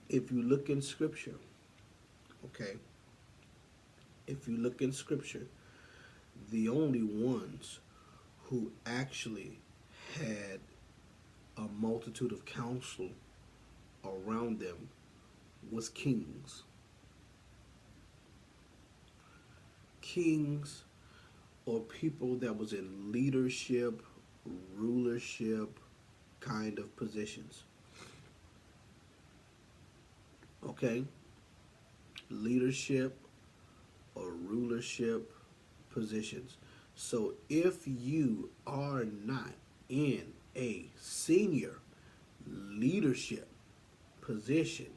If you look in Scripture, okay, if you look in Scripture, the only ones who actually had a multitude of counsel around them was kings. Kings or people that was in leadership, rulership kind of positions. Okay? Leadership or rulership positions. So if you are not in a senior leadership position,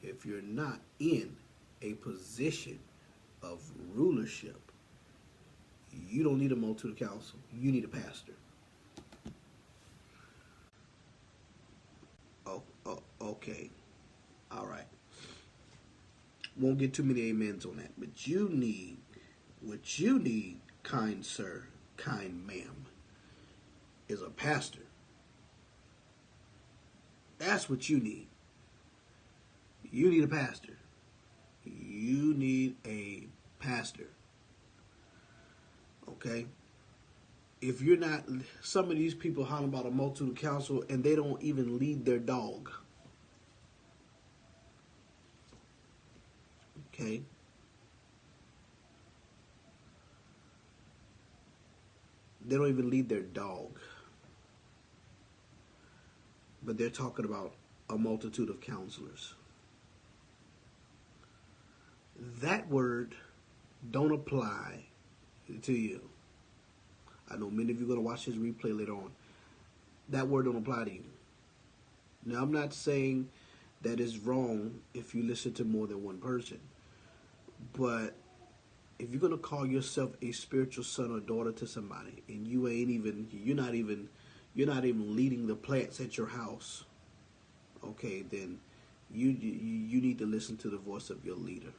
if you're not in a position of rulership, you don't need a multitude of counsel. You need a pastor. Okay. All right. Won't get too many amens on that. But what you need, kind sir, kind ma'am, is a pastor. That's what you need. You need a pastor. You need a pastor. Okay? If you're not, some of these people holler about a multitude of counsel and they don't even lead their dog. Okay? They don't even lead their dog. But they're talking about a multitude of counselors. That word don't apply to you. I know many of you are going to watch this replay later on. That word don't apply to you. Now, I'm not saying that it's wrong if you listen to more than one person. But if you're going to call yourself a spiritual son or daughter to somebody and you're not even leading the plants at your house, okay, then you need to listen to the voice of your leader.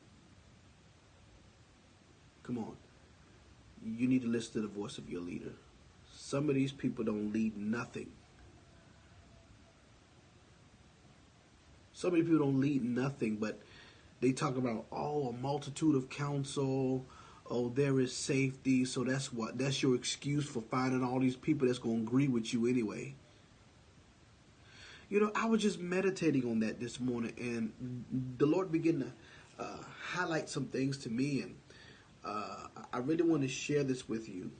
Come on. You need to listen to the voice of your leader. Some of these people don't lead nothing. Some of these people don't lead nothing, but they talk about, a multitude of counsel. Oh, there is safety. So that's your excuse for finding all these people that's going to agree with you anyway. You know, I was just meditating on that this morning, and the Lord began to highlight some things to me, and I really want to share this with you.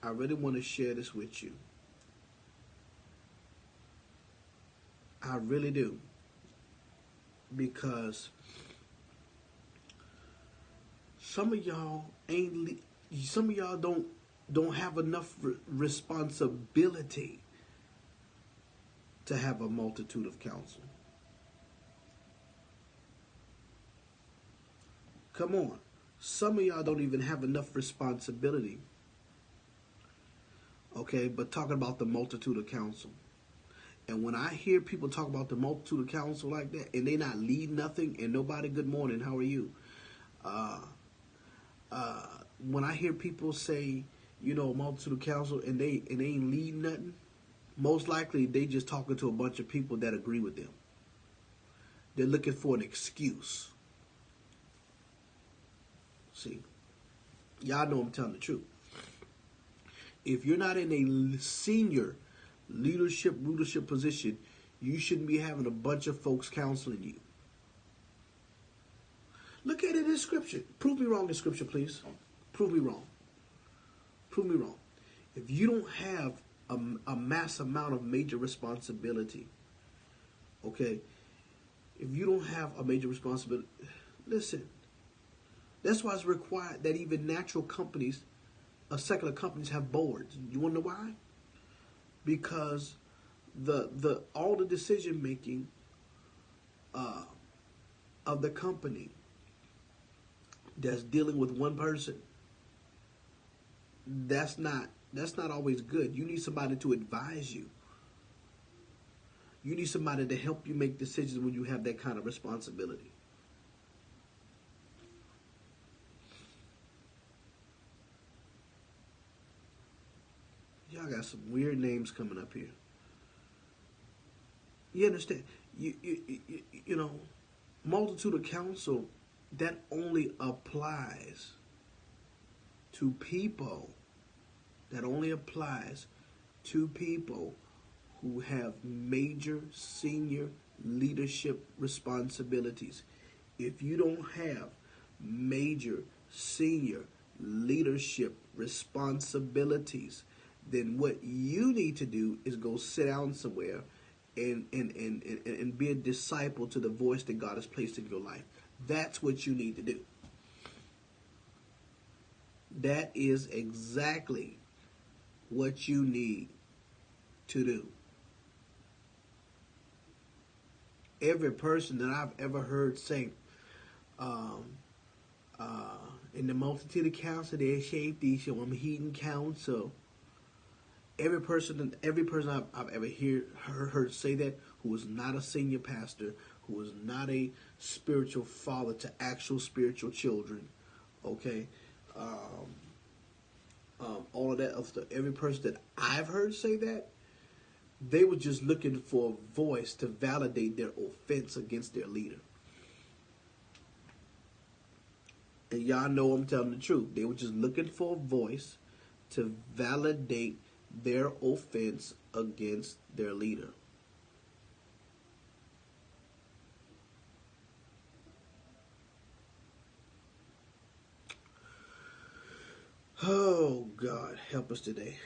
I really want to share this with you. I really do. Because some of y'all don't have enough responsibility to have a multitude of counsel. Come on. Some of y'all don't even have enough responsibility. Okay, but talking about the multitude of counsel. And when I hear people talk about the multitude of counsel like that, and they not lead nothing, and nobody, good morning, how are you? When I hear people say, multitude of counsel, and they ain't lead nothing, most likely they just talking to a bunch of people that agree with them. They're looking for an excuse. See, y'all know I'm telling the truth. If you're not in a senior rulership position, you shouldn't be having a bunch of folks counseling you. Look at it in Scripture. Prove me wrong in Scripture, please. Prove me wrong. Prove me wrong. If you don't have a mass amount of major responsibility, okay, if you don't have a major responsibility, listen, that's why it's required that even natural companies, secular companies, have boards. You want to know why? Because all the decision making of the company that's dealing with one person, that's not always good. You need somebody to advise you. You need somebody to help you make decisions when you have that kind of responsibility. Y'all got some weird names coming up here. You understand? You know, multitude of counsel, that only applies to people. That only applies to people who have major senior leadership responsibilities. If you don't have major senior leadership responsibilities, then what you need to do is go sit down somewhere and be a disciple to the voice that God has placed in your life. That's what you need to do. That is exactly what you need to do. Every person that I've ever heard say, um, in the multitude of counsel, they shape these, so I'm heeding counsel. Every person I've ever heard say that, who was not a senior pastor, who was not a spiritual father to actual spiritual children, okay, all of that other stuff. Every person that I've heard say that, they were just looking for a voice to validate their offense against their leader. And y'all know I'm telling the truth. They were just looking for a voice to validate their offense against their leader. Oh, God, help us today.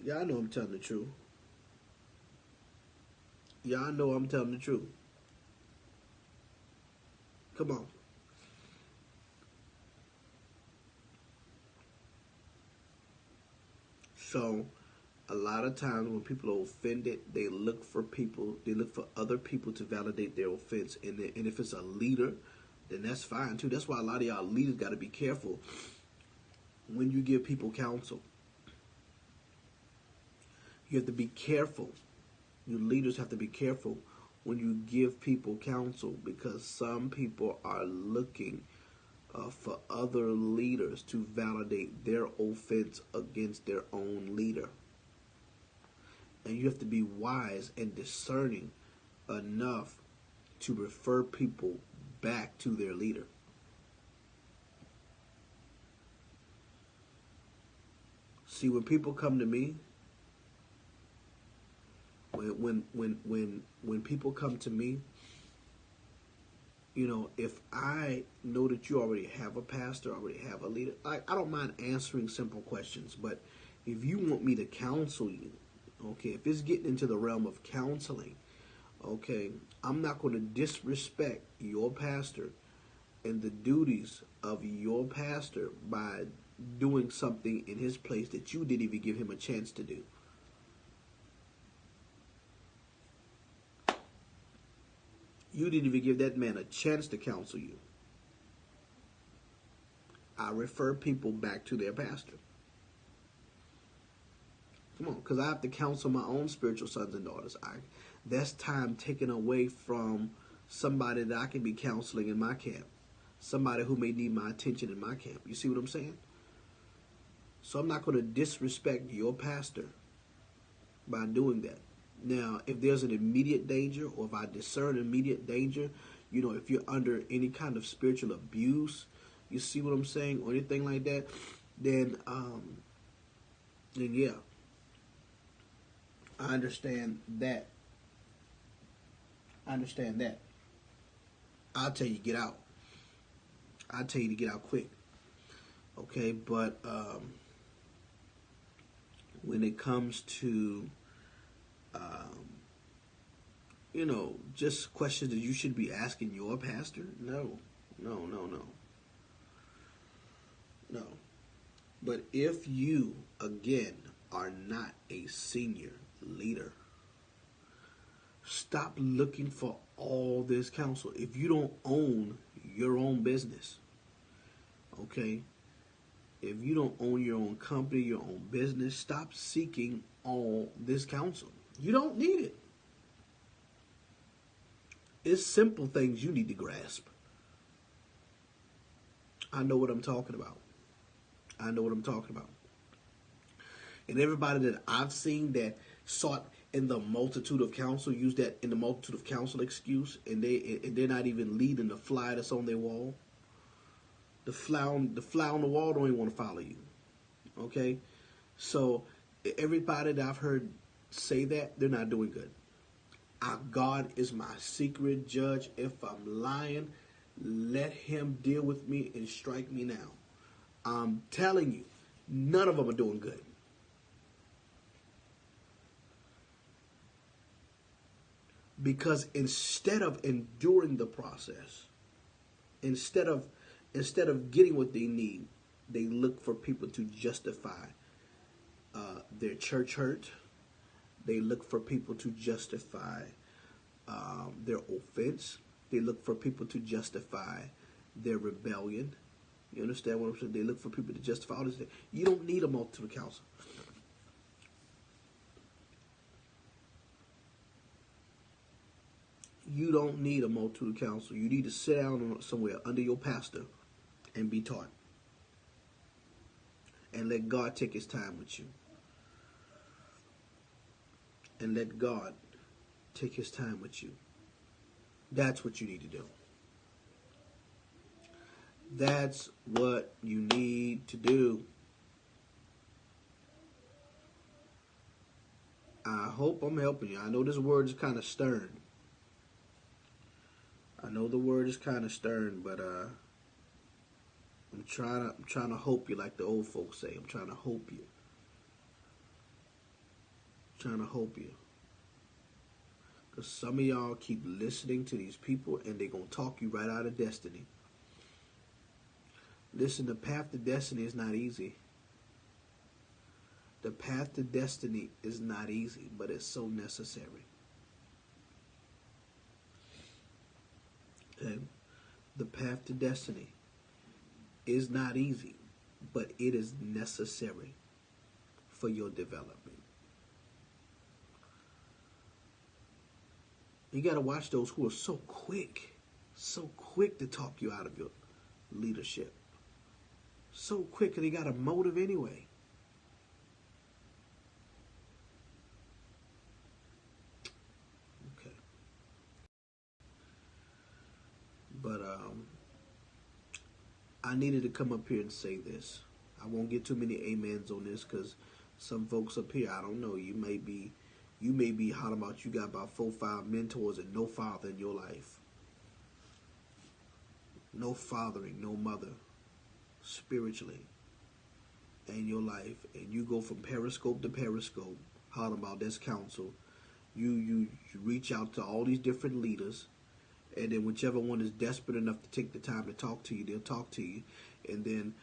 Y'all know I'm telling the truth. Y'all know I'm telling the truth. Come on. So, a lot of times when people are offended, they look for other people to validate their offense. And if it's a leader, then that's fine too. That's why a lot of y'all leaders got to be careful when you give people counsel. You have to be careful. You leaders have to be careful when you give people counsel, because some people are looking for other leaders to validate their offense against their own leader. And you have to be wise and discerning enough to refer people back to their leader. See, when people come to me, when people come to me, you know, if I know that you already have a pastor, already have a leader, I don't mind answering simple questions. But if you want me to counsel you, okay, if it's getting into the realm of counseling, okay, I'm not going to disrespect your pastor and the duties of your pastor by doing something in his place that you didn't even give him a chance to do. You didn't even give that man a chance to counsel you. I refer people back to their pastor. Come on, because I have to counsel my own spiritual sons and daughters. That's time taken away from somebody that I can be counseling in my camp. Somebody who may need my attention in my camp. You see what I'm saying? So I'm not going to disrespect your pastor by doing that. Now, if there's an immediate danger, or if I discern immediate danger, you know, if you're under any kind of spiritual abuse, you see what I'm saying, or anything like that, then yeah, I understand that. I'll tell you, get out. I'll tell you to get out quick. Okay, but when it comes to you know, just questions that you should be asking your pastor, no. But if you, again, are not a senior leader, stop looking for all this counsel. If you don't own your own business, okay, if you don't own your own company, your own business, stop seeking all this counsel. You don't need it. It's simple things you need to grasp. I know what I'm talking about. And everybody that I've seen that sought in the multitude of counsel, use that in the multitude of counsel excuse, and they're not even leading the fly that's on their wall. The fly on the wall don't even want to follow you. Okay, so everybody that I've heard say that, they're not doing good. Our God is my secret judge. If I'm lying, let him deal with me and strike me now. I'm telling you, none of them are doing good. Because instead of enduring the process, instead of getting what they need, they look for people to justify their church hurt. They look for people to justify their offense. They look for people to justify their rebellion. You understand what I'm saying? They look for people to justify all this. You don't need a multitude of counsel. You don't need a multitude of counsel. You need to sit down somewhere under your pastor and be taught. And let God take his time with you. And let God take his time with you. That's what you need to do. That's what you need to do. I hope I'm helping you. I know this word is kind of stern. I know the word is kind of stern, but I'm trying to hope you, like the old folks say. I'm trying to hope you. Trying to hope you. Because some of y'all keep listening to these people and they're going to talk you right out of destiny. Listen, the path to destiny is not easy. The path to destiny is not easy, but it's so necessary. Okay? The path to destiny is not easy, but it is necessary for your development. You got to watch those who are so quick to talk you out of your leadership. So quick, and they got a motive anyway. Okay. But I needed to come up here and say this. I won't get too many amens on this because some folks up here, I don't know, you may be hollering about you got about 4 or 5 mentors and no father in your life. No fathering, no mother spiritually in your life. And you go from Periscope to Periscope, hollering about this counsel. You reach out to all these different leaders, and then whichever one is desperate enough to take the time to talk to you, they'll talk to you. And then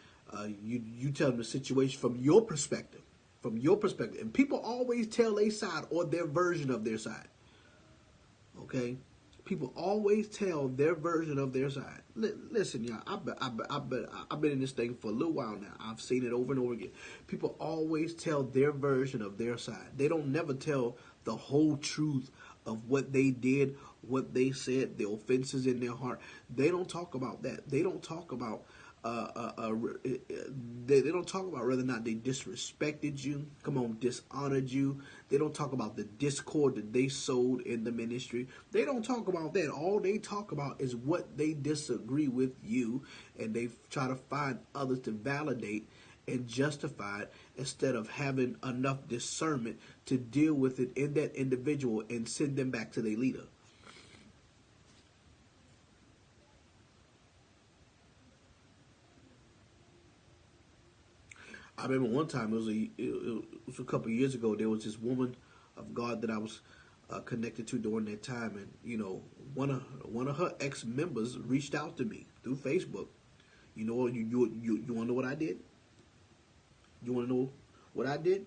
you tell them the situation from your perspective. From your perspective. And people always tell their side or their version of their side. Okay? People always tell their version of their side. Listen, y'all, I've been in this thing for a little while now. I've seen it over and over again. People always tell their version of their side. They don't never tell the whole truth of what they did, what they said, the offenses in their heart. They don't talk about that. They don't talk about they don't talk about whether or not they disrespected you, dishonored you. They don't talk about the discord that they sowed in the ministry. They don't talk about that. All they talk about is what they disagree with you, and they try to find others to validate and justify it instead of having enough discernment to deal with it in that individual and send them back to their leader. I remember one time, it was a couple of years ago, there was this woman of God that I was connected to during that time, and one of her ex-members reached out to me through Facebook. You know, you want to know what I did? You want to know what I did?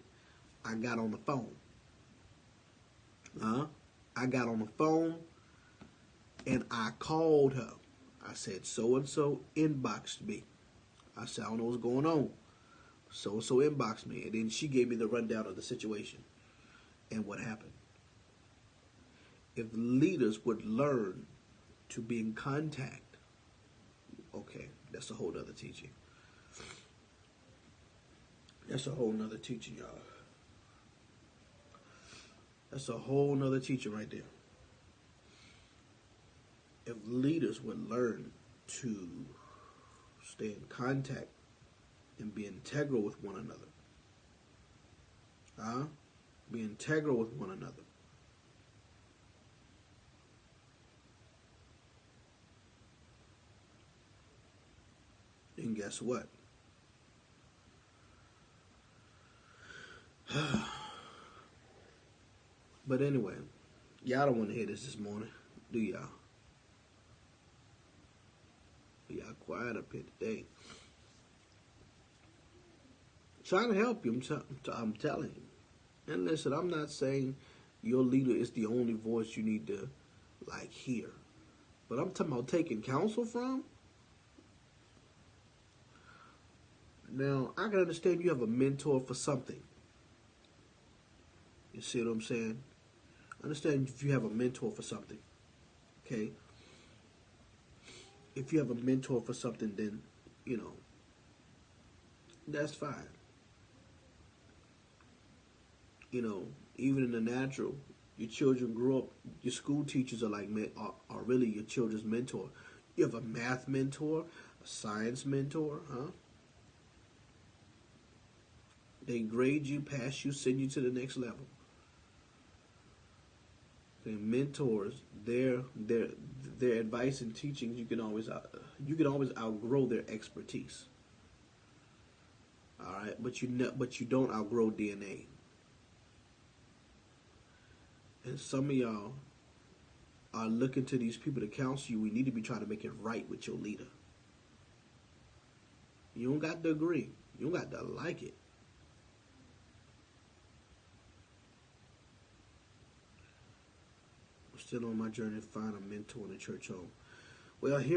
I got on the phone. I got on the phone and I called her. I said, so-and-so inboxed me. I said, I don't know what's going on. So-and-so inboxed me. And then she gave me the rundown of the situation and what happened. If leaders would learn to be in contact, okay, that's a whole other teaching. That's a whole nother teaching, y'all. That's a whole nother teaching right there. If leaders would learn to stay in contact and be integral with one another, be integral with one another. And guess what? But anyway, y'all don't want to hear this morning, do y'all? Y'all quiet up here today. Trying to help you, I'm telling you. And listen, I'm not saying your leader is the only voice you need to hear. But I'm talking about taking counsel from. Now, I can understand you have a mentor for something. You see what I'm saying? I understand if you have a mentor for something. Okay? If you have a mentor for something, then, that's fine. Even in the natural, your children grow up, your school teachers are really your children's mentor. You have a math mentor, a science mentor, huh? They grade you, pass you, send you to the next level. Okay, mentors, their advice and teachings, you can always outgrow their expertise. All right, but you don't outgrow DNA. And some of y'all are looking to these people to counsel you. We need to be trying to make it right with your leader. You don't got to agree. You don't got to like it. I'm still on my journey to find a mentor in the church home. Well, here